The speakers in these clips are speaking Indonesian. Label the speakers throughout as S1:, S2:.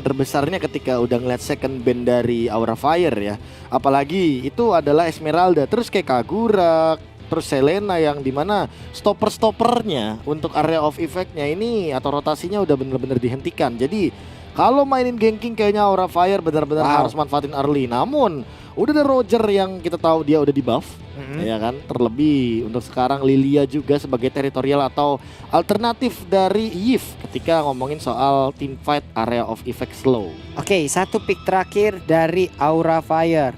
S1: terbesarnya ketika udah ngeliat second band dari Aura Fire ya. Apalagi itu adalah Esmeralda, terus kayak Kagura, terus Selena yang dimana stoppernya untuk area of effect-nya ini atau rotasinya udah bener-bener dihentikan. Jadi kalau mainin ganking kayaknya Aura Fire benar-benar harus manfaatin early. Namun udah ada Roger yang kita tahu dia udah di buff, ya kan. Terlebih untuk sekarang Lilia juga sebagai teritorial atau alternatif dari Yves ketika ngomongin soal team fight area of effect slow.
S2: Oke, satu pick terakhir dari Aura Fire.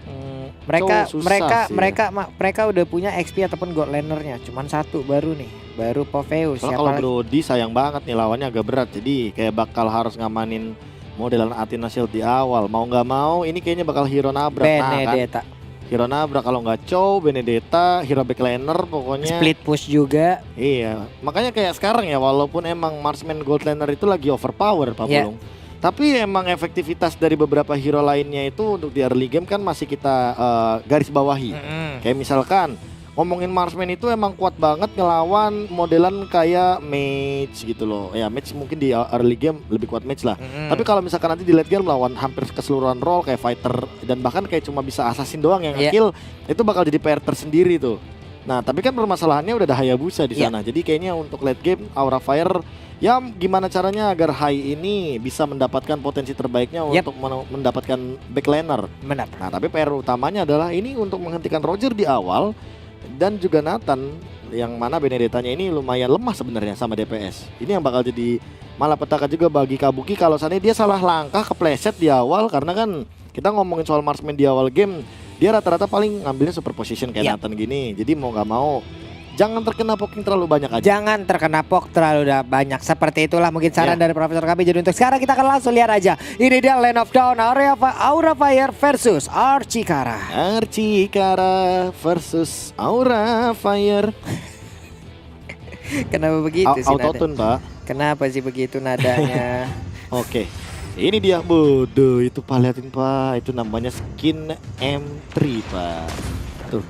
S2: Mereka udah punya XP ataupun God Laner-nya. Cuman satu baru nih, baru Popheus.
S1: Kalau Brody sayang banget nih lawannya agak berat. Jadi kayak bakal harus ngamanin modelan Athena Shield di awal. Mau nggak mau ini kayaknya bakal hero nabrak.
S2: Benedetta.
S1: Nah, kan? Hero nabrak kalau nggak Chow, Benedetta, hero backliner pokoknya.
S2: Split push juga.
S1: Iya, makanya kayak sekarang ya walaupun emang Marksman Gold Laner itu lagi overpower Pak Pulung. Tapi emang efektivitas dari beberapa hero lainnya itu untuk di early game kan masih kita garis bawahi. Kayak misalkan ngomongin Marksman itu emang kuat banget ngelawan modelan kayak Mage gitu loh. Ya Mage mungkin di early game lebih kuat Mage lah. Tapi kalau misalkan nanti di late game melawan hampir keseluruhan role kayak fighter dan bahkan kayak cuma bisa assassin doang yang nge-kill, itu bakal jadi PR tersendiri tuh. Nah tapi kan permasalahannya udah ada Hayabusa di sana. Jadi kayaknya untuk late game Aura Fire ya gimana caranya agar Hai ini bisa mendapatkan potensi terbaiknya untuk mendapatkan backliner.
S2: Benar.
S1: Nah tapi PR utamanya adalah ini untuk menghentikan Roger di awal dan juga Nathan yang mana Benedettanya ini lumayan lemah sebenarnya sama DPS. Ini yang bakal jadi malapetaka juga bagi Kabuki kalau seandainya dia salah langkah kepleset di awal, karena kan kita ngomongin soal marksman di awal game dia rata-rata paling ngambilnya super position kayak Nathan gini. Jadi mau nggak mau jangan terkena poking terlalu banyak aja.
S2: Jangan terkena poke terlalu banyak. Seperti itulah mungkin saran dari Profesor Kabi. Jadi untuk sekarang kita akan langsung lihat aja. Ini dia Land of Dawn Aura Fire versus Archikara.
S1: Archikara versus Aura Fire.
S2: Kenapa begitu sih
S1: Autotune Pak.
S2: Kenapa sih begitu nadanya?
S1: Oke. Ini dia, bodoh itu Pak, liatin Pak. Itu namanya skin M3 Pak. Tuh.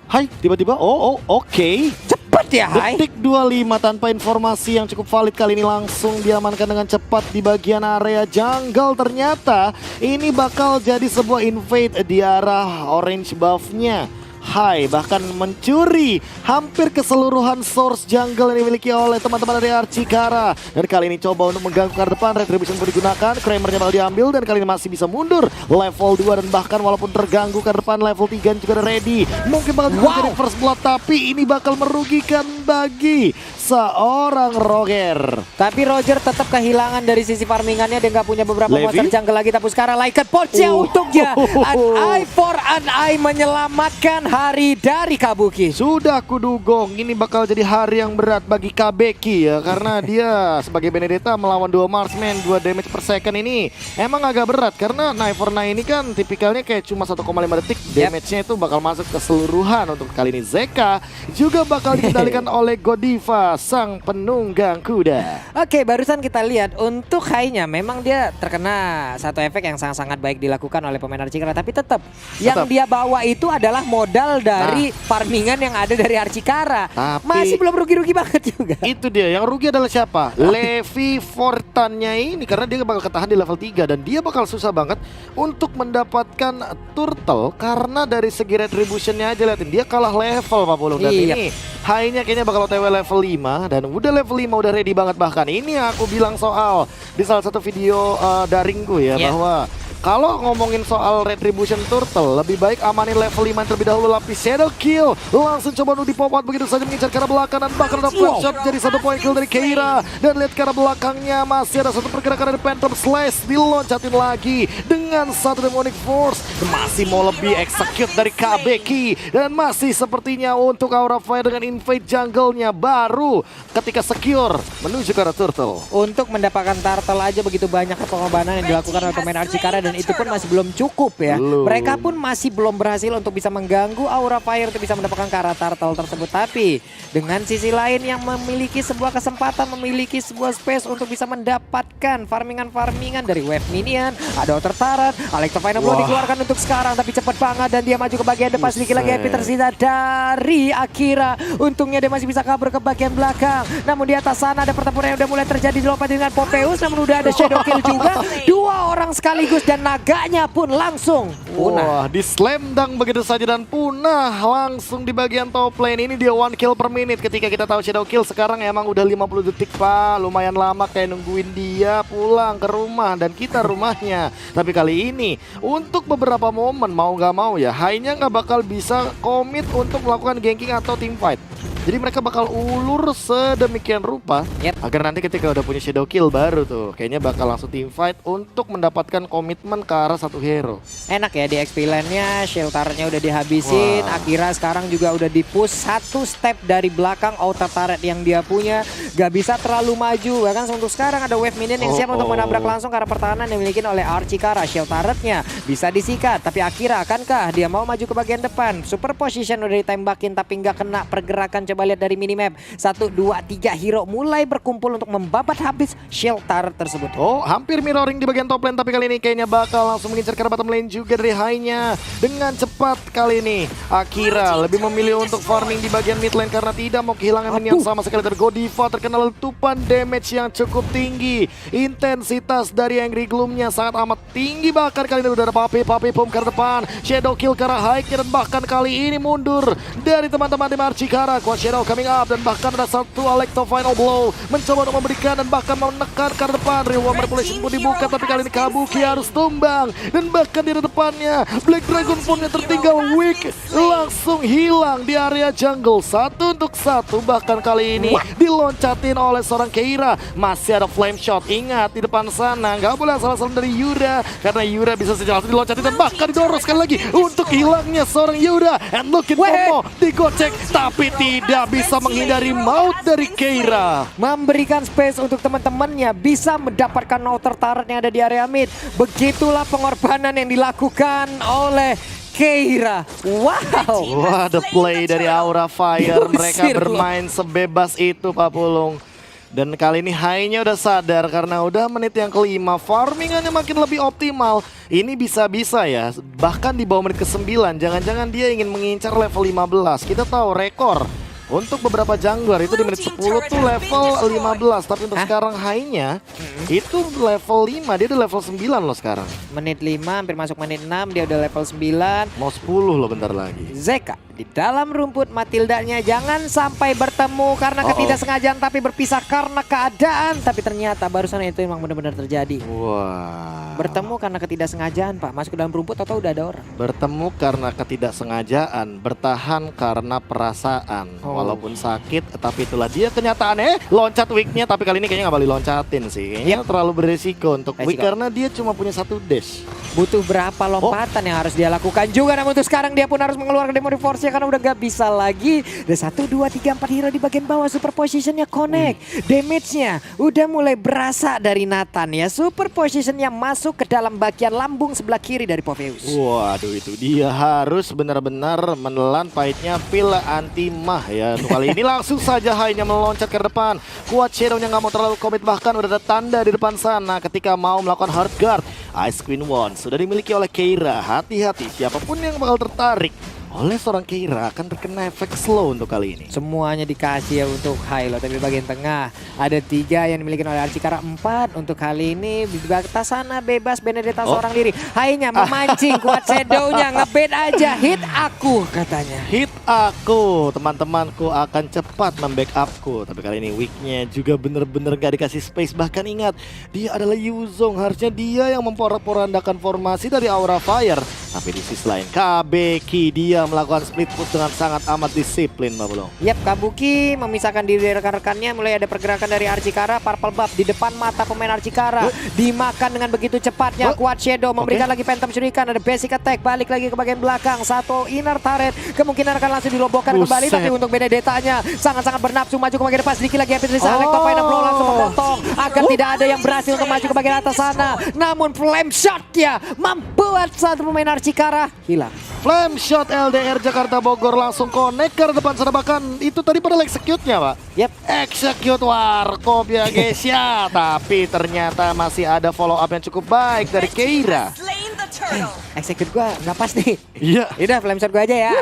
S1: Hai, tiba-tiba, oke.
S2: Cepet ya, Hai.
S1: Detik 25 tanpa informasi yang cukup valid kali ini langsung diamankan dengan cepat di bagian area jungle. Ternyata ini bakal jadi sebuah invade di arah orange buff-nya. Hai, bahkan mencuri hampir keseluruhan source jungle yang dimiliki oleh teman-teman dari Archikara. Dan kali ini coba untuk mengganggu ke depan, Retribution pun digunakan, Kramernya bakal diambil dan kali ini masih bisa mundur level 2 dan bahkan walaupun terganggu ke depan level 3 juga udah ready. Mungkin bakal jadi first blood tapi ini bakal merugikan bagi seorang Roger.
S2: Tapi Roger tetap kehilangan dari sisi farmingannya, dia nggak punya beberapa monster jungle lagi. Tapi sekarang Lycan Porsche untuknya. An eye for an eye menyelamatkan hari dari Kabuki.
S1: Sudah kudugong, ini bakal jadi hari yang berat bagi Kabeki ya. Karena dia sebagai Benedetta melawan 2 marksman, 2 damage per second ini emang agak berat. Karena Knife for Knife ini kan tipikalnya kayak cuma 1,5 detik. Damage-nya itu bakal masuk keseluruhan. Untuk kali ini Zeka juga bakal dikendalikan oleh Godiva, sang penunggang kuda.
S2: Oke, barusan kita lihat untuk Hai-nya memang dia terkena satu efek yang sangat-sangat baik dilakukan oleh pemain Archikara. Tapi tetap yang dia bawa itu adalah modal dari farmingan yang ada dari Archikara. Masih belum rugi-rugi banget juga.
S1: Itu dia, yang rugi adalah siapa? Levi Fortannya ini, karena dia bakal ketahan di level 3 dan dia bakal susah banget untuk mendapatkan turtle karena dari segi retributionnya aja liatin dia kalah level Pak Pulung. Dan ini Hai-nya kayaknya bakal OTW level 5 dan udah level 5 udah ready banget. Bahkan ini aku bilang soal di salah satu video daringku ya bahwa kalau ngomongin soal Retribution Turtle, lebih baik amanin level 5 terlebih dahulu. Lapis Shadow Kill langsung coba untuk dipop out begitu saja mengincar ke arah belakang dan bahkan ada flash shot jadi 1 point kill dari Keira. Dan lihat ke arah belakangnya masih ada satu pergerakan dari Phantom Slash, diloncatin lagi dengan 1 Demonic Force. Masih mau lebih execute dari Kabeki dan masih sepertinya untuk Aura Fire dengan invade jungle-nya baru ketika secure menuju ke arah Turtle.
S2: Untuk mendapatkan turtle aja begitu banyak pengorbanan yang dilakukan oleh pemain Archikara dan dan itu pun masih belum cukup ya.
S1: Belum.
S2: Mereka pun masih belum berhasil untuk bisa mengganggu Aura Fire untuk bisa mendapatkan Kara Turtle tersebut. Tapi dengan sisi lain yang memiliki sebuah kesempatan, memiliki sebuah space untuk bisa mendapatkan farmingan dari wave minion. Ada Outer Turret, Electro-Final Blow dikeluarkan untuk sekarang, tapi cepat banget dan dia maju ke bagian depan. Sedikit lagi HP tersisa dari Akira. Untungnya dia masih bisa kabur ke bagian belakang. Namun di atas sana ada pertempuran yang udah mulai terjadi dilompat dengan Popheus. Namun udah ada Shadow Kill juga. Dua orang sekaligus dan naganya pun langsung punah.
S1: Wah, di slam dunk begitu saja dan punah langsung di bagian top lane. Ini dia 1 kill per menit. Ketika kita tahu Shadow Kill sekarang emang udah 50 detik Pak. Lumayan lama kayak nungguin dia pulang ke rumah dan kita rumahnya. Tapi kali ini untuk beberapa momen mau gak mau ya, Hai-nya gak bakal bisa komit untuk melakukan ganking atau team fight. Jadi mereka bakal ulur sedemikian rupa agar nanti ketika udah punya Shadow Kill baru tuh kayaknya bakal langsung team fight untuk mendapatkan komitmen ke arah satu hero.
S2: Enak ya di XP lane-nya, shelternya udah dihabisin. Akira sekarang juga udah di-push satu step dari belakang outer turret yang dia punya. Gak bisa terlalu maju. Bahkan untuk sekarang ada wave minion yang siap untuk menabrak langsung ke arah pertahanan yang dimiliki oleh Archikara. Shield turretnya bisa disikat, tapi Akira akankah dia mau maju ke bagian depan? Super position udah ditembakin tapi nggak kena pergerakan. Coba lihat dari minimap. 1, 2, 3 hero mulai berkumpul untuk membabat habis shield turret tersebut.
S1: Oh, hampir mirroring di bagian top lane, tapi kali ini kayaknya bakal langsung mengincar ke bottom lane juga dari Hai-nya. Dengan cepat kali ini Akira lebih memilih untuk farming di bagian mid lane karena tidak mau kehilangan minion sama sekali. Dari Godiva terkena letupan damage yang cukup tinggi. Intensitas dari Angry Gloom-nya sangat amat tinggi, bahkan kali ini udah ada Papi Pum ke depan. Shadow Kill ke arah Hai-nya dan bahkan kali ini mundur dari teman-teman tim Archikara. Shadow coming up dan bahkan ada satu Electro-Final Blow mencoba untuk memberikan dan bahkan menekan ke depan. Reward Manipulation pun dibuka, tapi kali ini Kabuki harus tumbang dan bahkan di depannya Black Dragon Form-nya tertinggal weak langsung hilang di area jungle 1-1. Bahkan kali ini diloncatin oleh seorang Keira. Masih ada Flame Shot, ingat di depan sana nggak boleh salah-salah dari Yura karena Yura bisa saja langsung diloncatin dan bahkan didorong sekali lagi untuk hilangnya seorang Yura. And looking Momo digocek tapi tidak bisa menghindari maut dari Keira.
S2: Memberikan space untuk teman-temannya bisa mendapatkan outer turret yang ada di area mid. Begitulah pengorbanan yang dilakukan oleh Keira. Wow.
S1: Wah, the play dari Aura Fire. Mereka bermain sebebas itu Pak Pulung. Dan kali ini Hai-nya udah sadar karena udah menit yang kelima, farmingannya makin lebih optimal. Ini bisa-bisa ya, bahkan di bawah menit ke-9, jangan-jangan dia ingin mengincar level 15. Kita tahu rekor untuk beberapa jungler itu di menit 10 tuh level 15. Tapi untuk sekarang Hai-nya itu level 5, dia udah level 9 loh sekarang.
S2: Menit 5, hampir masuk menit 6, dia udah level 9.
S1: Mau 10 loh bentar lagi.
S2: Zeka di dalam rumput, Matildanya jangan sampai bertemu karena ketidaksengajaan tapi berpisah karena keadaan. Tapi ternyata barusan itu memang benar-benar terjadi.
S1: Wah.
S2: Bertemu karena ketidaksengajaan Pak, masuk ke dalam rumput atau udah ada orang.
S1: Bertemu karena ketidaksengajaan, bertahan karena perasaan. Walaupun sakit, tapi itulah dia kenyataannya. Loncat weak-nya, tapi kali ini kayaknya nggak boleh loncatin sih. Kayaknya terlalu beresiko untuk weak karena dia cuma punya satu dash.
S2: Butuh berapa lompatan yang harus dia lakukan juga. Namun untuk sekarang dia pun harus mengeluarkan Demon Force karena udah gak bisa lagi. Ada 1, 2, 3, 4 hero di bagian bawah. Super positionnya connect. Damage-nya udah mulai berasa dari Nathan ya. Super positionnya masuk ke dalam bagian lambung sebelah kiri dari Popheus.
S1: Waduh, itu dia harus benar-benar menelan pahitnya pil anti mah ya. Untuk kali ini langsung saja Hai-nya meloncat ke depan. Kuat Shadow-nya gak mau terlalu komit, bahkan udah ada tanda di depan sana ketika mau melakukan hard guard. Ice Queen One sudah dimiliki oleh Keira. Hati-hati siapapun yang bakal tertarik oleh seorang Keira akan terkena efek slow untuk kali ini.
S2: Semuanya dikasih ya untuk Hai loh. Tapi bagian tengah ada 3 yang dimiliki oleh Archikara, 4 untuk kali ini. Di batas sana bebas Benedetta seorang diri. Hai-nya memancing, kuat Shadow-nya ngebait aja. Hit aku katanya.
S1: Hit aku, teman-temanku akan cepat membackup-ku. Tapi kali ini weak-nya juga bener-bener gak dikasih space. Bahkan ingat, dia adalah Yuzong. Harusnya dia yang memporak-porandakan formasi dari Aura Fire. Tapi di sisi lain KBK dia melakukan split push dengan sangat amat disiplin Mbak Bulong.
S2: Yap, Kabuki memisahkan diri dari rekan-rekannya. Mulai ada pergerakan dari Archikara. Purple Buff di depan mata pemain Archikara. Dimakan dengan begitu cepatnya. Quad Shadow memberikan lagi Phantom Shuriken. Ada basic attack. Balik lagi ke bagian belakang. Satu inner turret. Kemungkinan akan langsung dirobohkan kembali. Tapi untuk Benedetta-nya sangat-sangat bernafsu maju ke bagian depan. Sedikit lagi Epic Risa. Electro Final Blow langsung memotong. Agar tidak ada yang berhasil untuk maju ke bagian atas sana. Namun flame shot-nya membuat satu pemain Archikara hilang.
S1: Flame shot LDR Jakarta Bogor langsung connect ke depan sana, bahkan itu tadi padahal execute-nya Pak.
S2: Yep.
S1: Execute Warkop ya guys ya. Tapi ternyata masih ada follow up yang cukup baik dari Keira.
S2: Execute gua nggak pas nih.
S1: Iya.
S2: Udah flame shot gua aja ya.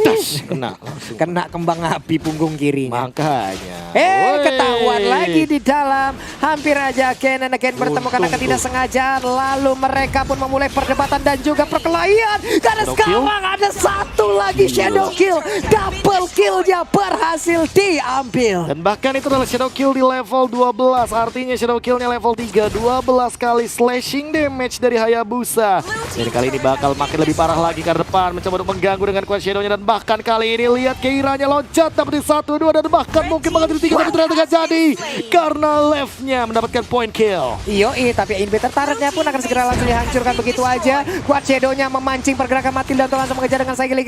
S1: Das, kena langsung.
S2: Kena kembang api punggung kirinya.
S1: Makanya.
S2: Ketahuan lagi di dalam. Hampir aja Ken and Ken bertemu karena ketidaksengajaan. Lalu mereka pun memulai perdebatan dan juga perkelahian. Karena sekarang ada satu lagi Shadow Kill. Double kill-nya berhasil diambil.
S1: Dan bahkan itu adalah Shadow Kill di level 12. Artinya Shadow Kill-nya level 3. 12 kali slashing damage dari Hayabusa. Dan kali ini bakal makin lebih parah lagi ke depan. Mencoba untuk mengganggu dengan Quad Shadow-nya. Dan bahkan kali ini lihat Keiranya loncat dapat di 1-2. Dan bahkan mungkin banget di 3. Tapi ternyata gak jadi. Karena left-nya mendapatkan point kill.
S2: Yoi, tapi inhibitor turretnya pun akan segera langsung dihancurkan begitu aja. Quad Shadow-nya memancing pergerakan Matilda untuk langsung mengejar dengan skill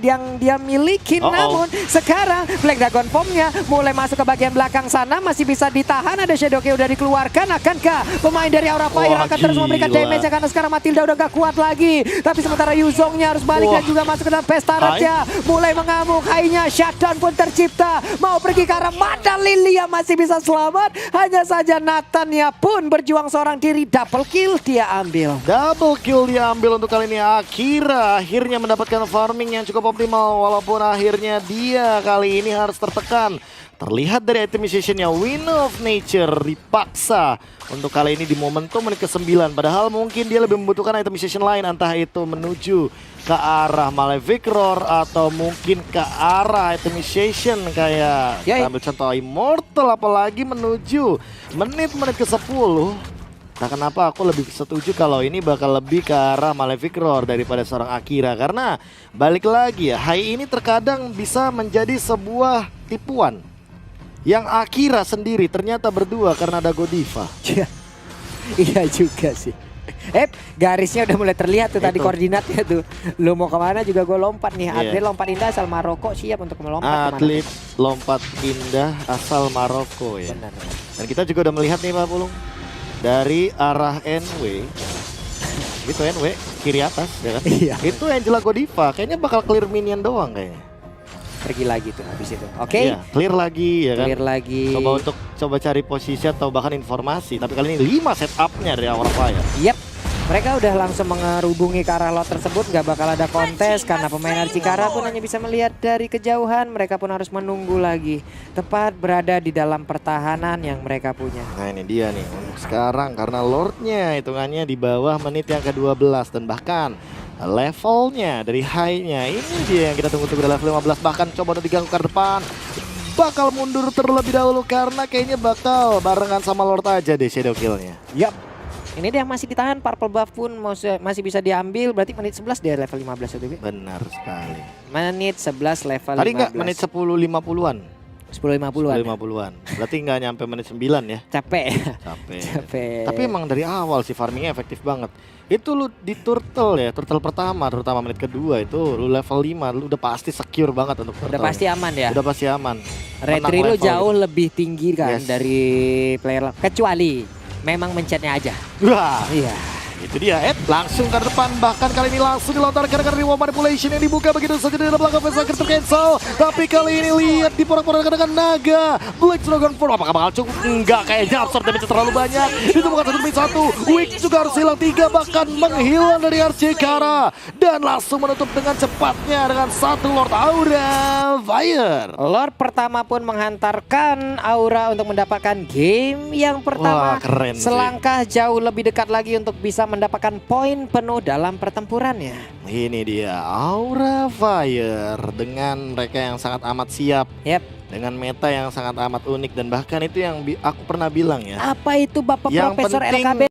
S2: yang dia miliki. Namun sekarang Black Dragon Form-nya mulai masuk ke bagian belakang sana. Masih bisa ditahan, ada Shadow Kill udah dikeluarkan. Akankah pemain dari Aura Fire akan terus memberikan damage karena sekarang Matilda udah gak kuat lagi. Tapi sementara Yuzongnya harus balik dan juga masuk ke dalam pesta turretnya. Mulai mengamuk, high-nya shutdown pun tercipta. Mau pergi ke arah mana Lilia masih bisa selamat. Hanya saja Nathan-nya pun berjuang seorang diri. Double kill dia ambil.
S1: Double kill diambil untuk kali ini Akira. Akhirnya mendapatkan farming yang cukup optimal. Walaupun akhirnya dia kali ini harus tertekan. Terlihat dari itemization-nya Wind of Nature dipaksa untuk kali ini di momentum menit ke-9. Padahal mungkin dia lebih membutuhkan itemization lain. Entah itu menuju ke arah Malefic Roar atau mungkin ke arah itemization kayak kita ambil contoh Immortal. Apalagi menuju menit-menit ke-10. Nah kenapa aku lebih setuju kalau ini bakal lebih ke arah Malefic Roar daripada seorang Akira. Karena balik lagi ya, Hai ini terkadang bisa menjadi sebuah tipuan. Yang Akira sendiri ternyata berdua karena ada Godiva.
S2: Iya juga sih. Garisnya udah mulai terlihat tuh tadi koordinatnya tuh. Lu mau kemana juga gue lompat nih. Atlet lompat indah asal Maroko siap untuk melompat.
S1: Atlet lompat indah asal Maroko ya.
S2: Benar.
S1: Dan kita juga udah melihat nih Pak Pulung. Dari arah NW. Gitu NW kiri atas ya kan.
S2: Iya.
S1: Itu Angela Godiva kayaknya bakal clear minion doang kayaknya.
S2: Pergi lagi tuh habis itu. Oke.
S1: Iya, clear lagi ya kan.
S2: Clear lagi.
S1: Coba cari posisi atau bahkan informasi. Tapi kali ini 5 setupnya dari Aura Fire.
S2: Yap. Mereka udah langsung mengerubungi ke arah lot tersebut. Gak bakal ada kontes karena pemain Archikara pun hanya bisa melihat dari kejauhan. Mereka pun harus menunggu lagi. Tepat berada di dalam pertahanan yang mereka punya.
S1: Nah ini dia nih untuk sekarang karena Lordnya hitungannya di bawah menit yang ke-12. Dan bahkan levelnya dari high-nya ini dia yang kita tunggu-tunggu di level 15. Bahkan coba untuk diganggu ke depan. Bakal mundur terlebih dahulu karena kayaknya bakal barengan sama Lord aja deh shadow kill-nya.
S2: Yap. Ini dia masih ditahan, Purple Buff pun masih bisa diambil. Berarti menit 11 dia level 15 itu.
S1: Benar sekali.
S2: Menit 11 level 15.
S1: Tadi enggak menit 10.50-an.
S2: 10.50-an.
S1: 10.50-an. Berarti nggak nyampe menit 9 ya.
S2: Capek.
S1: Capek. Tapi emang dari awal sih farmingnya efektif banget. Itu lu di turtle ya, turtle pertama terutama menit kedua itu lu level 5 lu udah pasti secure banget untuk turtle.
S2: Udah pasti aman ya.
S1: Udah pasti aman.
S2: Retri lu jauh lebih tinggi kan
S1: Yes.
S2: dari player kecuali memang mencetnya aja.
S1: Wah.
S2: Iya.
S1: Itu dia, langsung ke depan, bahkan kali ini langsung dilontarkan karena reward manipulation yang dibuka begitu saja dari belakang face akhir tercancel. Tapi kali ini lihat diporak-porankan dengan naga. Black Dragon Form apakah bakal cukup? Enggak, kayaknya absorb damage terlalu banyak. Itu bukan 1 Wick juga harus hilang 3, bahkan menghilang dari Archikara. Dan langsung menutup dengan cepatnya dengan satu Lord Aura Fire.
S2: Lord pertama pun menghantarkan Aura untuk mendapatkan game yang pertama.
S1: Wah, keren sih.
S2: Selangkah jauh lebih dekat lagi untuk bisa mendapatkan poin penuh dalam pertempurannya.
S1: Ini dia Aura Fire dengan mereka yang sangat amat siap.
S2: Yep.
S1: Dengan meta yang sangat amat unik dan bahkan itu yang aku pernah bilang ya.
S2: Apa itu Bapak
S1: Yang
S2: Profesor
S1: penting-
S2: LKB?